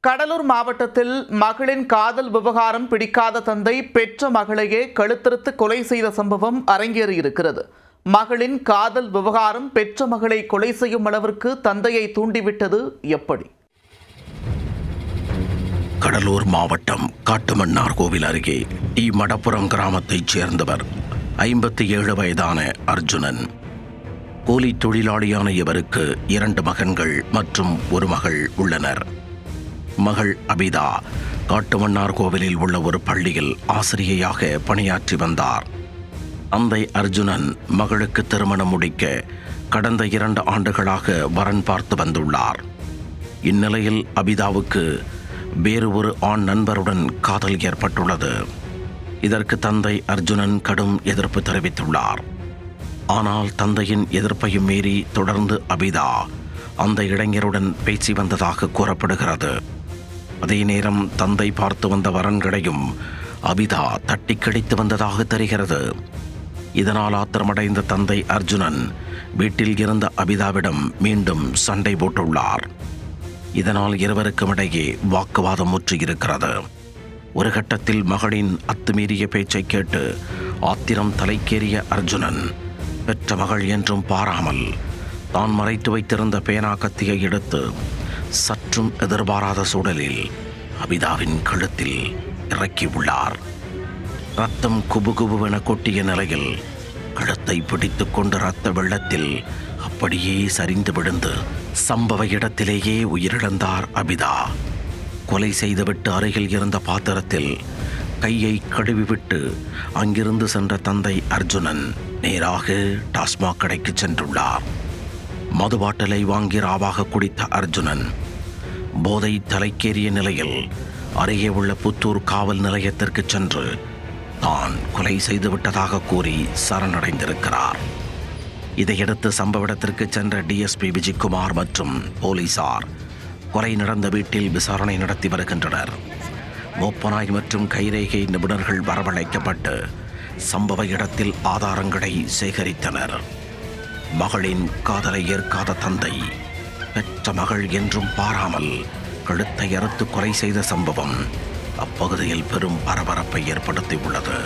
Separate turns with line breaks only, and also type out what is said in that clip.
கடலூர் மாவட்டத்தில் மகளின் காதல் விவகாரம் பிடிக்காத தந்தை பெற்ற மகளையே கழுத்தறுத்து கொலை செய்த சம்பவம் அரங்கேறியிருக்கிறது. மகளின் காதல் விவகாரம் பெற்ற மகளை கொலை செய்யும் அளவிற்கு தந்தையை தூண்டிவிட்டது எப்படி?
கடலூர் மாவட்டம் காட்டுமன்னார்கோவில் அருகே டி மடப்புரம் கிராமத்தைச் சேர்ந்தவர் 57 வயதான அர்ஜுனன். கூலி தொழிலாளியான இவருக்கு 2 மகன்கள் மற்றும் ஒரு மகள் உள்ளனர். மகள் அபிதா காட்டுமன்னார்கோவிலில் உள்ள ஒரு பள்ளியில் ஆசிரியையாக பணியாற்றி வந்தார். தந்தை அர்ஜுனன் மகளுக்கு திருமணம் முடிக்க கடந்த 2 ஆண்டுகளாக வரன் பார்த்து வந்துள்ளார். இந்நிலையில் அபிதாவுக்கு வேறு ஒரு ஆண் நண்பருடன் காதல் ஏற்பட்டுள்ளது. இதற்கு தந்தை அர்ஜுனன் கடும் எதிர்ப்பு தெரிவித்துள்ளார். ஆனால் தந்தையின் எதிர்ப்பையும் மீறி தொடர்ந்து அபிதா அந்த இளைஞருடன் பேசி வந்ததாக கூறப்படுகிறது. அதே நேரம் தந்தை பார்த்து வந்த வரன்களையும் அபிதா தட்டி கழித்து வந்ததாக தெரிகிறது. இதனால் ஆத்திரமடைந்த தந்தை அர்ஜுனன் வீட்டில் இருந்த அபிதாவிடம் மீண்டும் சண்டை போட்டுள்ளார். இதனால் இருவருக்கும் இடையே வாக்குவாதம் முற்றியிருக்கிறது. ஒரு கட்டத்தில் மகளின் அத்துமீறிய பேச்சை கேட்டு ஆத்திரம் தலைக்கேறிய அர்ஜுனன் பெற்ற மகள் என்றும் பாராமல் தான் மறைத்து வைத்திருந்த பேனா கத்தியை எடுத்து சற்றும் எதிர்பாராத சூழலில் அபிதாவின் கழுத்தில் இறக்கியுள்ளார். ரத்தம் குபுகுபுவென கொட்டிய நிலையில் கழுத்தை பிடித்து கொண்டு இரத்த வெள்ளத்தில் அப்படியே சரிந்து விழுந்து சம்பவ இடத்திலேயே உயிரிழந்தார் அபிதா. கொலை செய்துவிட்டு அருகில் இருந்த பாத்திரத்தில் கையை கழுவிவிட்டு அங்கிருந்து சென்ற தந்தை அர்ஜுனன் நேராக டாஸ்மாக் கடைக்கு சென்றுள்ளார். மது பாட்டிலை வாங்கி ராவாக குடித்த அர்ஜுனன் போதை தலைக்கேறிய நிலையில் அருகே உள்ள புத்தூர் காவல் நிலையத்திற்கு சென்று தான் கொலை செய்துவிட்டதாக கூறி சரணடைந்திருக்கிறார். இதையடுத்து சம்பவ இடத்திற்கு சென்ற டிஎஸ்பி விஜயகுமார் மற்றும் போலீசார் கொலை நடந்த வீட்டில் விசாரணை நடத்தி வருகின்றனர். மோப்பனாய் மற்றும் கைரேகை நிபுணர்கள் வரவழைக்கப்பட்டு சம்பவ இடத்தில் ஆதாரங்களை சேகரித்தனர். மகளின் காதலை ஏற்காத தந்தை பெற்ற மகள் என்றும் பாராமல் கழுத்தை அறுத்து கொலை செய்த சம்பவம் அப்பகுதியில் பெரும் பரபரப்பை ஏற்படுத்தியுள்ளது.